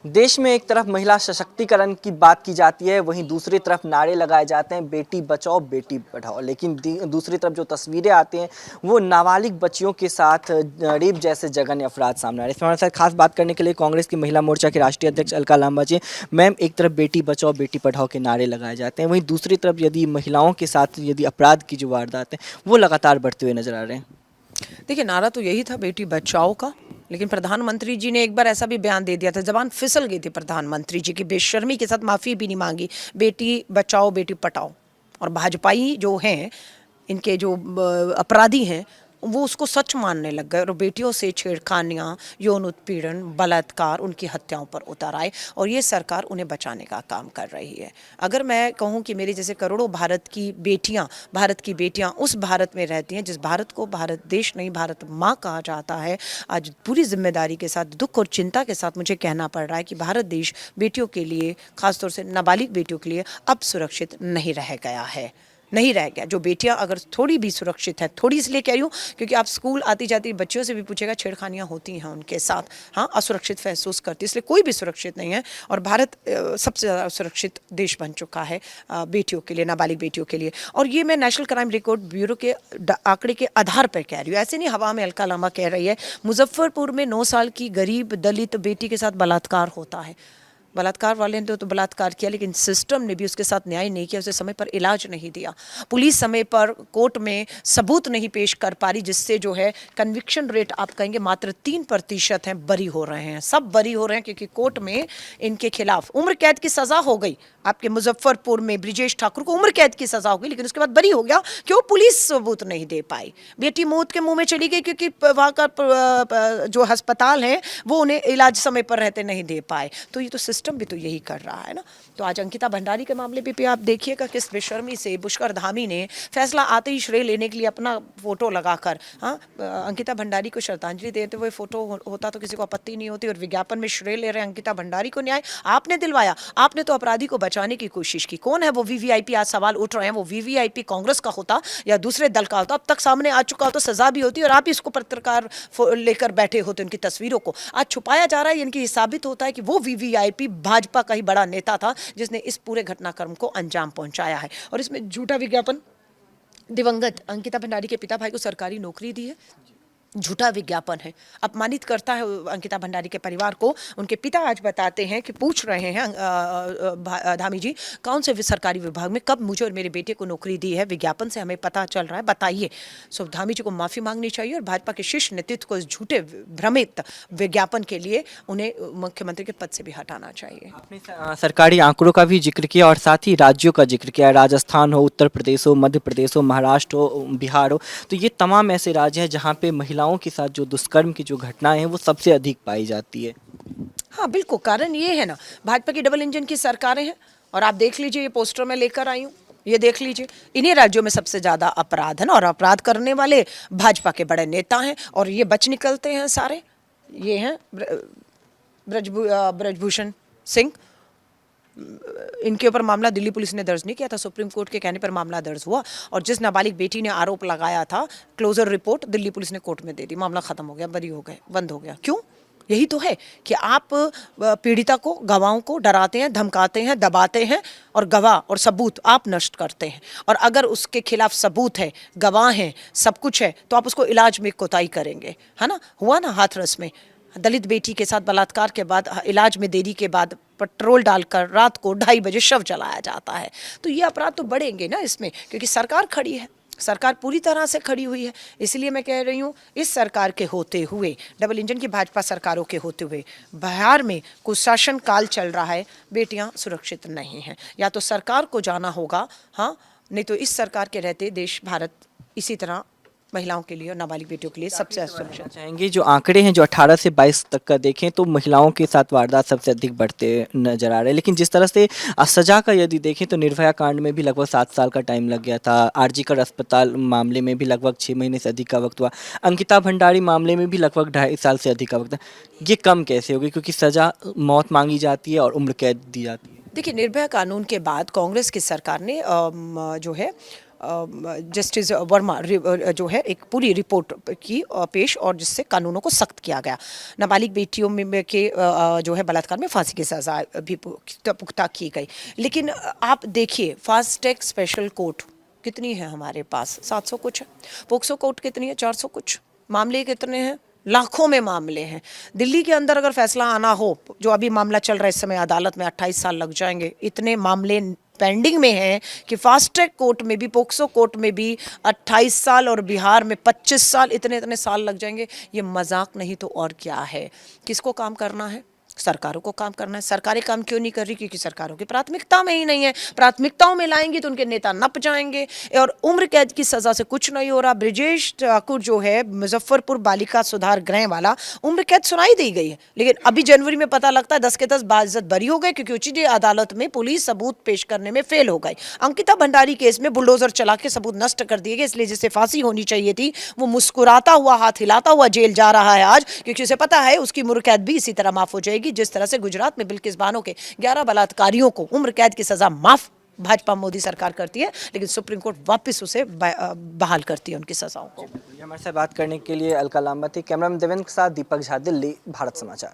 देश में एक तरफ महिला सशक्तिकरण की बात की जाती है, वहीं दूसरी तरफ नारे लगाए जाते हैं बेटी बचाओ बेटी पढ़ाओ। लेकिन दूसरी तरफ जो तस्वीरें आती हैं वो नाबालिग बच्चियों के साथ रेप जैसे जघन्य अपराध सामने आ रहे हैं। इस पर हमारे साथ खास बात करने के लिए कांग्रेस की महिला मोर्चा के राष्ट्रीय अध्यक्ष अलका लांबा जी। मैम, एक तरफ बेटी बचाओ बेटी पढ़ाओ के नारे लगाए जाते हैं, वहीं दूसरी तरफ यदि महिलाओं के साथ यदि अपराध की जो वारदात है वो लगातार बढ़ते हुए नजर आ रहे हैं। देखिए, नारा तो यही था बेटी बचाओ का, लेकिन प्रधानमंत्री जी ने एक बार ऐसा भी बयान दे दिया था, जबान फिसल गई थी प्रधानमंत्री जी की, बेशर्मी के साथ माफ़ी भी नहीं मांगी, बेटी बचाओ बेटी पटाओ। और भाजपाई जो हैं, इनके जो अपराधी हैं, वो उसको सच मानने लग गए और बेटियों से छेड़खानियाँ, यौन उत्पीड़न, बलात्कार, उनकी हत्याओं पर उतर आए और ये सरकार उन्हें बचाने का काम कर रही है। अगर मैं कहूँ कि मेरी जैसे करोड़ों भारत की बेटियाँ उस भारत में रहती हैं जिस भारत को भारत देश नहीं भारत माँ कहा जाता है, आज पूरी जिम्मेदारी के साथ, दुख और चिंता के साथ मुझे कहना पड़ रहा है कि भारत देश बेटियों के लिए, खासतौर से नाबालिग बेटियों के लिए अब सुरक्षित नहीं रह गया है, नहीं रह गया। जो बेटियां अगर थोड़ी भी सुरक्षित हैं, थोड़ी इसलिए कह रही हूँ क्योंकि आप स्कूल आती जाती बच्चियों से भी पूछेगा, छेड़खानियाँ होती हैं उनके साथ, हाँ, असुरक्षित महसूस करती, इसलिए कोई भी सुरक्षित नहीं है। और भारत सबसे ज़्यादा सुरक्षित देश बन चुका है बेटियों के लिए, नाबालिग बेटियों के लिए। और ये मैं नेशनल क्राइम रिकॉर्ड ब्यूरो के आंकड़े के आधार पर कह रही हूँ, ऐसे नहीं हवा में अलका लांबा कह रही है। मुजफ्फरपुर में 9 साल की गरीब दलित बेटी के साथ बलात्कार होता है। बलात्कार वाले ने तो बलात्कार किया, लेकिन सिस्टम ने भी उसके साथ न्याय नहीं किया, उसे समय पर इलाज नहीं दिया, पुलिस समय पर कोर्ट में सबूत नहीं पेश कर पा रही, जिससे जो है कन्विक्शन रेट आप कहेंगे मात्र 3% है, बरी हो रहे हैं, सब बरी हो रहे हैं क्योंकि कोर्ट में इनके खिलाफ उम्र कैद की सजा हो गई। आपके मुजफ्फरपुर में ब्रिजेश ठाकुर को उम्र कैद की सजा हो गई, लेकिन उसके बाद बरी हो गया। क्यों? पुलिस सबूत नहीं दे पाई, बेटी मौत के मुंह में चली गई क्योंकि वहाँ का जो अस्पताल है वो उन्हें इलाज समय पर रहते नहीं दे पाए। तो ये तो सिस्टम भी तो यही कर रहा है ना। तो आज अंकिता भंडारी के मामले पे भी आप देखिएगा किस बेशर्मी से पुष्कर धामी ने फैसला आते ही श्रेय लेने के लिए अपना फोटो लगाकर, हाँ, अंकिता भंडारी को श्रद्धांजलि देते हुए फोटो होता तो किसी को आपत्ति नहीं होती, और विज्ञापन में श्रेय ले रहे हैं अंकिता भंडारी को। न्याय आपने दिलवाया, आपने तो अपराधी को बचाने की कोशिश की। कौन है वो वीवीआईपी? आज सवाल उठ रहे हैं, वो वीवीआईपी कांग्रेस का होता या दूसरे दल का होता, अब तक सामने आ चुका हो तो सजा भी होती, और आप इसको पत्रकार लेकर बैठे होते, उनकी तस्वीरों को आज छुपाया जा रहा है। इनकी साबित होता है कि वो वीवीआईपी भाजपा का ही बड़ा नेता था जिसने इस पूरे घटनाक्रम को अंजाम पहुंचाया है। और इसमें झूठा विज्ञापन, दिवंगत अंकिता भंडारी के पिता भाई को सरकारी नौकरी दी है, झूठा विज्ञापन है, अपमानित करता है अंकिता भंडारी के परिवार को। उनके पिता आज बताते हैं कि पूछ रहे हैं धामी जी, कौन से सरकारी विभाग में कब मुझे और मेरे बेटे को नौकरी दी है, विज्ञापन से हमें पता चल रहा है, बताइए। सो धामी जी को माफ़ी मांगनी चाहिए और भाजपा के शीर्ष नेतृत्व को इस झूठे भ्रमित विज्ञापन के लिए उन्हें मुख्यमंत्री के पद से भी हटाना चाहिए। आपने सरकारी आंकड़ों का भी जिक्र किया और साथ ही राज्यों का जिक्र किया। राजस्थान हो, उत्तर प्रदेश हो, मध्य प्रदेश हो, महाराष्ट्र हो, बिहार हो, तो ये तमाम ऐसे राज्य हैं जहाँ पे महिलाओं के साथ जो दुष्कर्म की जो घटनाएं हैं वो सबसे अधिक पाई जाती है। हाँ बिल्कुल, कारण ये है ना, भाजपा की डबल इंजन की सरकारें हैं। और आप देख लीजिए, ये पोस्टर में लेकर आई हूँ, ये देख लीजिए, इन्हीं राज्यों में सबसे ज़्यादा अपराध है ना, और अपराध करने वाले भाजपा के बड़े नेता हैं और ये बच निकलते हैं सारे। ये हैं ब्रजभूषण सिंह, इनके ऊपर मामला दिल्ली पुलिस ने दर्ज नहीं किया था, सुप्रीम कोर्ट के कहने पर मामला दर्ज हुआ, और जिस नाबालिग बेटी ने आरोप लगाया था, क्लोजर रिपोर्ट दिल्ली पुलिस ने कोर्ट में दे दी, मामला खत्म हो गया, बरी हो गए, बंद हो गया। क्यों? यही तो है कि आप पीड़िता को, गवाहों को डराते हैं, धमकाते हैं, दबाते हैं, और गवाह और सबूत आप नष्ट करते हैं। और अगर उसके खिलाफ सबूत है, गवाह हैं, सब कुछ है, तो आप उसको इलाज में कोताही करेंगे, है ना। हुआ ना हाथरस में, दलित बेटी के साथ बलात्कार के बाद, इलाज में देरी के बाद पेट्रोल डालकर रात को 2:30 बजे शव जलाया जाता है। तो ये अपराध तो बढ़ेंगे ना इसमें, क्योंकि सरकार खड़ी है, सरकार पूरी तरह से खड़ी हुई है। इसलिए मैं कह रही हूँ, इस सरकार के होते हुए, डबल इंजन की भाजपा सरकारों के होते हुए बिहार में कुशासन काल चल रहा है, बेटियाँ सुरक्षित नहीं हैं। या तो सरकार को जाना होगा, हाँ, नहीं तो इस सरकार के रहते देश, भारत इसी तरह महिलाओं के लिए और नाबालिग बेटियों के लिए सबसे असुरक्षित चाहेंगे जो आंकड़े हैं जो 18 से 22 तक का देखें तो महिलाओं के साथ वारदात सबसे अधिक बढ़ते नजर आ रहे हैं। लेकिन जिस तरह से सजा का यदि देखें तो निर्भया कांड में भी लगभग 7 साल का टाइम लग गया था, आरजीकर अस्पताल मामले में भी लगभग 6 महीने से अधिक का वक्त हुआ, अंकिता भंडारी मामले में भी लगभग 2.5 साल से अधिक का वक्त है। ये कम कैसे होगी, क्योंकि सजा मौत मांगी जाती है और उम्र कैद दी जाती है। देखिए, निर्भया कानून के बाद कांग्रेस की सरकार ने जो है जस्टिस वर्मा जो है एक पूरी रिपोर्ट की पेश, और जिससे कानूनों को सख्त किया गया। नाबालिग बेटियों में के जो है बलात्कार में फांसी की सजा भी पुख्ता की गई। लेकिन आप देखिए फास्ट ट्रैक स्पेशल कोर्ट कितनी है हमारे पास, 700 कुछ है। पोक्सो कोर्ट कितनी है, 400 कुछ। मामले कितने हैं, लाखों में मामले हैं। दिल्ली के अंदर अगर फैसला आना हो, जो अभी मामला चल रहा है इस समय अदालत में, 28 साल लग जाएंगे। इतने मामले पेंडिंग में हैं कि फास्ट ट्रैक कोर्ट में भी, पोक्सो कोर्ट में भी 28 साल और बिहार में 25 साल, इतने इतने साल लग जाएंगे। ये मजाक नहीं तो और क्या है। किसको काम करना है, सरकारों को काम करना है। सरकारें काम क्यों नहीं कर रही, क्योंकि सरकारों की प्राथमिकता में ही नहीं है। प्राथमिकताओं में लाएंगी तो उनके नेता नप जाएंगे। और उम्र कैद की सजा से कुछ नहीं हो रहा। ब्रिजेश ठाकुर जो है मुजफ्फरपुर बालिका सुधार गृह वाला, उम्र कैद सुनाई दी गई है, लेकिन अभी जनवरी में पता लगता है 10 के 10 बाइज्जत बरी हो गए, क्योंकि उच्च अदालत में पुलिस सबूत पेश करने में फेल हो गई। अंकिता भंडारी केस में बुलडोजर चला के सबूत नष्ट कर दिए गए, इसलिए जिसे फांसी होनी चाहिए थी वो मुस्कुराता हुआ, हाथ हिलाता हुआ जेल जा रहा है आज, क्योंकि उसे पता है उसकी उम्र कैद भी इसी तरह माफ हो जाएगी जिस तरह से गुजरात में बिल्किस बानो के 11 बलात्कारियों को उम्र कैद की सजा माफ भाजपा मोदी सरकार करती है, लेकिन सुप्रीम कोर्ट वापस उसे बहाल करती है उनकी सजाओं को। हमारे साथ बात करने के लिए अलका लांबा थी। कैमरामैन देवेंद्र के साथ दीपक झा, दिल्ली, भारत समाचार।